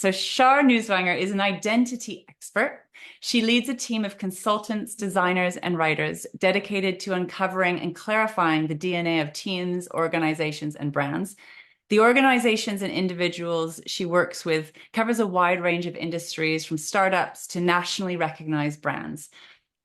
So Char Newswanger is an identity expert. She leads a team of consultants, designers, and writers dedicated to uncovering and clarifying the DNA of teams, organizations, and brands. The organizations and individuals she works with covers a wide range of industries, from startups to nationally recognized brands.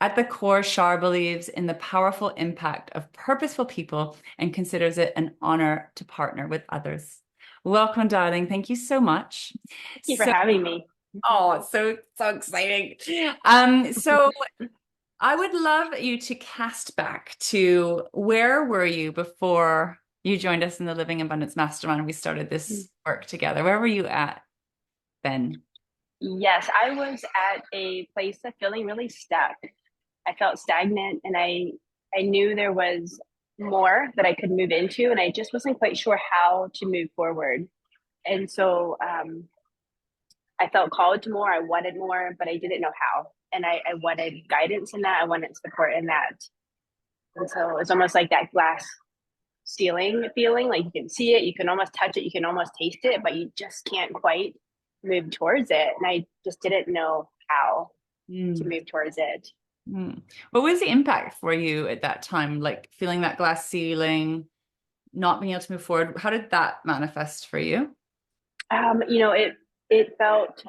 At the core, Char believes in the powerful impact of purposeful people and considers it an honor to partner with others. Welcome, darling. Thank you so much. Thank you for having me. Oh, it's so exciting. So I would love you to cast back to where were you before you joined us in the Living Abundance Mastermind and we started this work together? Where were you at then? Yes, I was at a place of feeling really stuck. I felt stagnant and I knew there was more that I could move into, and I just wasn't quite sure how to move forward. And so I felt called to more, I wanted more, but I didn't know how. And I wanted guidance in that, I wanted support in that. And so it's almost like that glass ceiling feeling, like you can see it, you can almost touch it, you can almost taste it, but you just can't quite move towards it. And I just didn't know how to move towards it. What was the impact for you at that time? Like feeling that glass ceiling, not being able to move forward. How did that manifest for you? It felt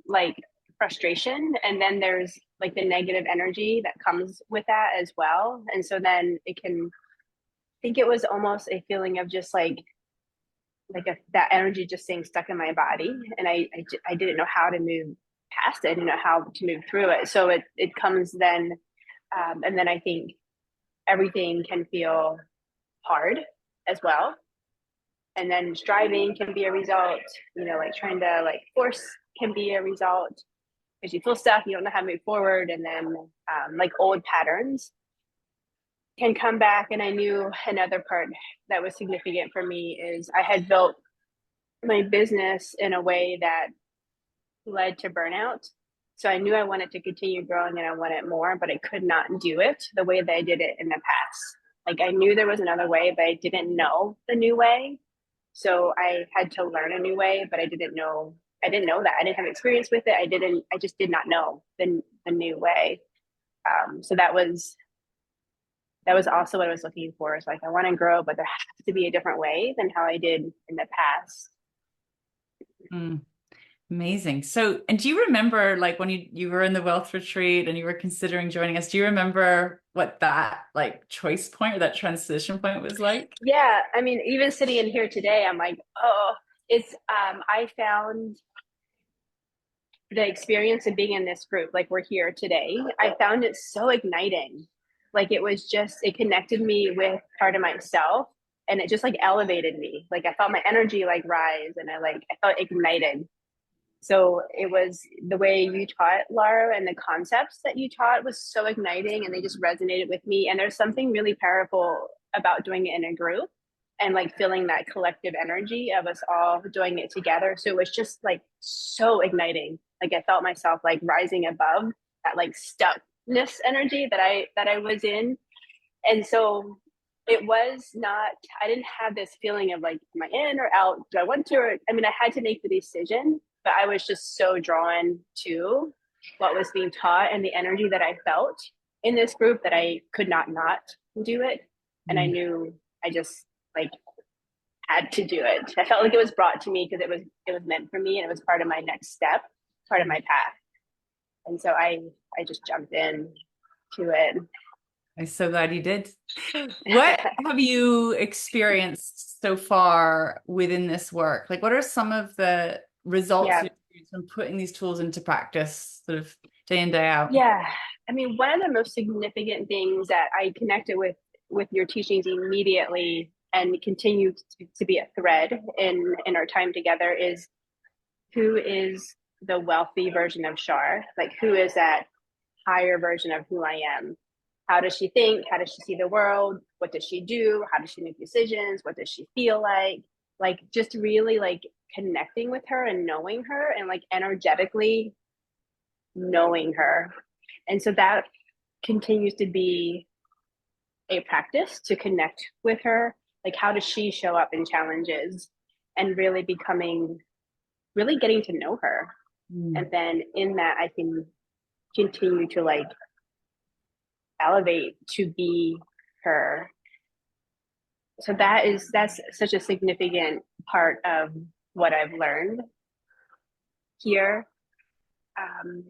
like frustration, and then there's like the negative energy that comes with that as well. And so then it can, I think it was almost a feeling of just that energy just staying stuck in my body, and I didn't know how to move past it. I didn't know how to move through it. So it comes then, and then I think everything can feel hard as well. And then striving can be a result, like trying to like force can be a result because you feel stuck, you don't know how to move forward. And then like old patterns can come back. And I knew another part that was significant for me is I had built my business in a way that led to burnout. So I knew I wanted to continue growing and I wanted more, but I could not do it the way that I did it in the past. Like I knew there was another way, but I didn't know the new way. So I had to learn a new way, but I didn't know that. I didn't have experience with it. I just did not know the new way. So that was also what I was looking for. It's like, I want to grow, but there has to be a different way than how I did in the past. Mm. Amazing. So, and do you remember like when you were in the wealth retreat and you were considering joining us, do you remember what that like choice point or that transition point was like? Yeah. I mean, even sitting in here today, I'm like, oh, I found the experience of being in this group, like we're here today, I found it so igniting. Like it connected me with part of myself, and it just like elevated me. Like I felt my energy like rise, and I felt ignited. So it was the way you taught, Lara, and the concepts that you taught was so igniting, and they just resonated with me. And there's something really powerful about doing it in a group and like feeling that collective energy of us all doing it together. So it was just like so igniting. Like I felt myself like rising above that like stuckness energy that I was in. And so it was not, I didn't have this feeling of like, am I in or out? Do I want to? Or, I mean, I had to make the decision, but I was just so drawn to what was being taught and the energy that I felt in this group that I could not do it. And I knew I just like had to do it. I felt like it was brought to me because it was meant for me, and it was part of my next step, part of my path. And so I just jumped in to it. I'm so glad you did. What have you experienced so far within this work? Like, what are some of the results Yeah. you've experienced from putting these tools into practice, sort of day in, day out? Yeah. I mean, one of the most significant things that I connected with your teachings immediately and continue to be a thread in our time together is who is the wealthy version of Char? Like, who is that higher version of who I am? How does she think? How does she see the world? What does she do? How does she make decisions? What does she feel like? Like, just really like connecting with her and knowing her and like energetically knowing her. And so that continues to be a practice to connect with her. Like, how does she show up in challenges, and really becoming really getting to know her. And Mm. then in that, I can continue to like elevate to be her. So that's such a significant part of what I've learned here. Um,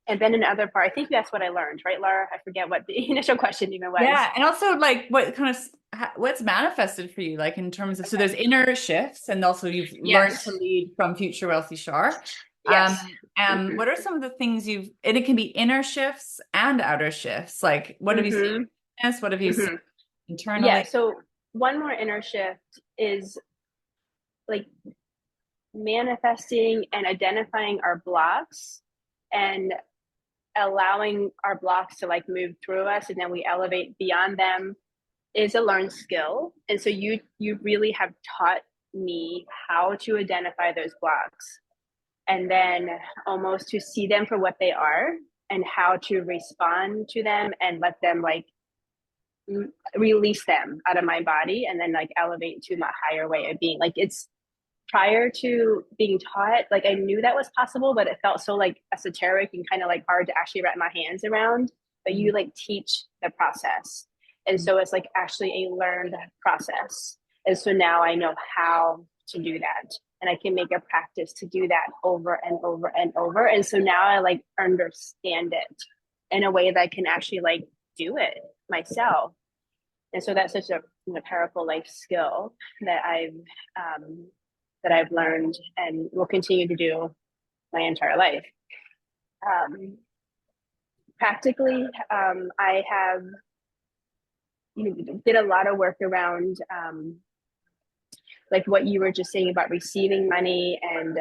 and then another part, I think that's what I learned, right, Lara? I forget what the initial question even was. Yeah, and also like what kind of what's manifested for you, like in terms of, so there's inner shifts, and also you've learned to Yes. lead from future wealthy Shar. Yes. What are some of the things you've, and it can be inner shifts and outer shifts. Like what have you seen? Mm-hmm. Yes, what have you seen Mm-hmm. Yeah. internally? So one more inner shift is like manifesting and identifying our blocks and allowing our blocks to like move through us, and then we elevate beyond them is a learned skill. And so you really have taught me how to identify those blocks and then almost to see them for what they are and how to respond to them and let them like release them out of my body and then like elevate to my higher way of being. Like it's prior to being taught, like I knew that was possible, but it felt so like esoteric and kind of like hard to actually wrap my hands around. But you like teach the process. And so it's like actually a learned process. And so now I know how to do that. And I can make a practice to do that over and over and over. And so now I like understand it in a way that I can actually like do it myself. And so that's such a powerful life skill that um, I've learned and will continue to do my entire life. Um, Practically, I have did a lot of work around like what you were just saying about receiving money and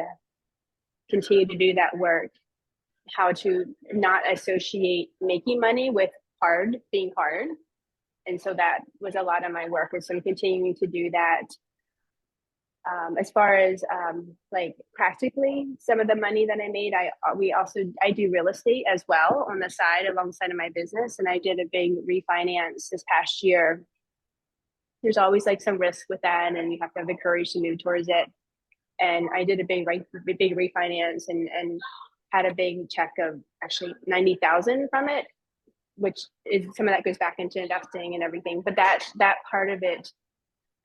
continue to do that work. How to not associate making money with being hard. And so that was a lot of my work. And so I'm continuing to do that. As far as like practically some of the money that I made, I do real estate as well on the side alongside of my business, and I did a big refinance this past year. There's always like some risk with that, and you have to have the courage to move towards it. And I did a big refinance and had a big check of actually 90,000 from it, which is some of that goes back into investing and everything. But that part of it,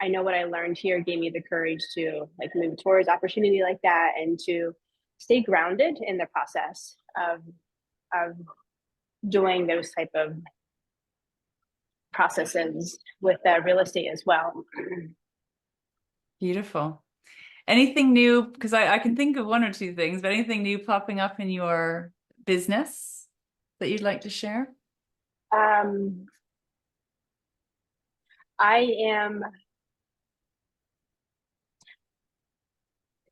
I know what I learned here gave me the courage to like move towards opportunity like that and to stay grounded in the process of doing those type of processes with real estate as well. Beautiful. Anything new? Because I can think of one or two things, but anything new popping up in your business that you'd like to share? Um, I am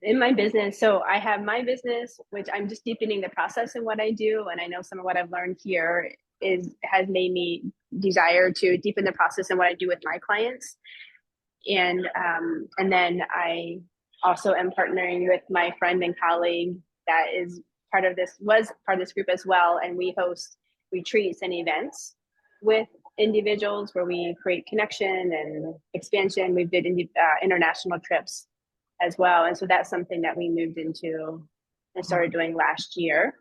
in my business. So I have my business, which I'm just deepening the process in what I do. And I know some of what I've learned here has made me desire to deepen the process in what I do with my clients. And then I also am partnering with my friend and colleague that is was part of this group as well. And we host retreats and events with individuals where we create connection and expansion. We did international trips as well. And so that's something that we moved into and started doing last year.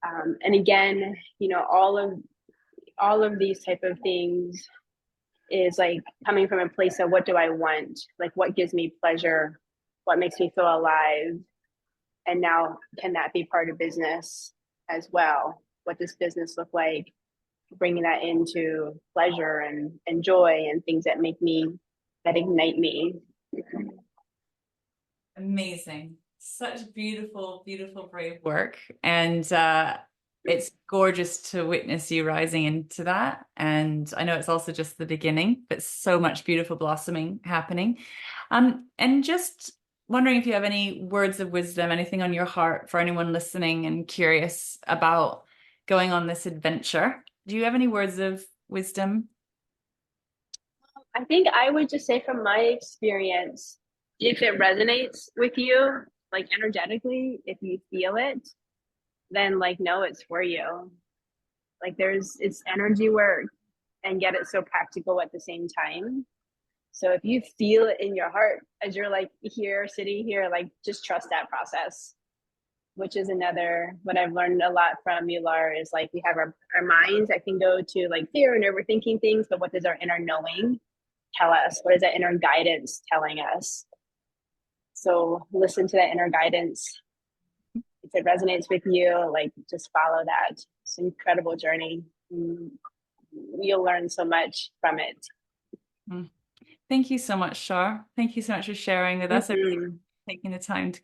And again, all of these type of things is like coming from a place of what do I want? Like what gives me pleasure? What makes me feel alive? And now can that be part of business as well? What does business look like? Bringing that into pleasure and joy and things that ignite me. Amazing. Such beautiful, beautiful, brave work. And it's gorgeous to witness you rising into that. And I know it's also just the beginning, but so much beautiful blossoming happening. And just wondering if you have any words of wisdom, anything on your heart for anyone listening and curious about going on this adventure. Do you have any words of wisdom? I think I would just say from my experience, if it resonates with you, like energetically, if you feel it, then like know it's for you. Like it's energy work and get it so practical at the same time. So if you feel it in your heart as you're like here, sitting here, like just trust that process, which is another, what I've learned a lot from you, Lara, is like we have our minds that can go to like fear and overthinking things, but what does our inner knowing tell us? What is that inner guidance telling us? So listen to that inner guidance. If it resonates with you, like just follow that. It's an incredible journey. You'll learn so much from it. Thank you so much, Char. Thank you so much for sharing with us. I really Mm-hmm. taking the time to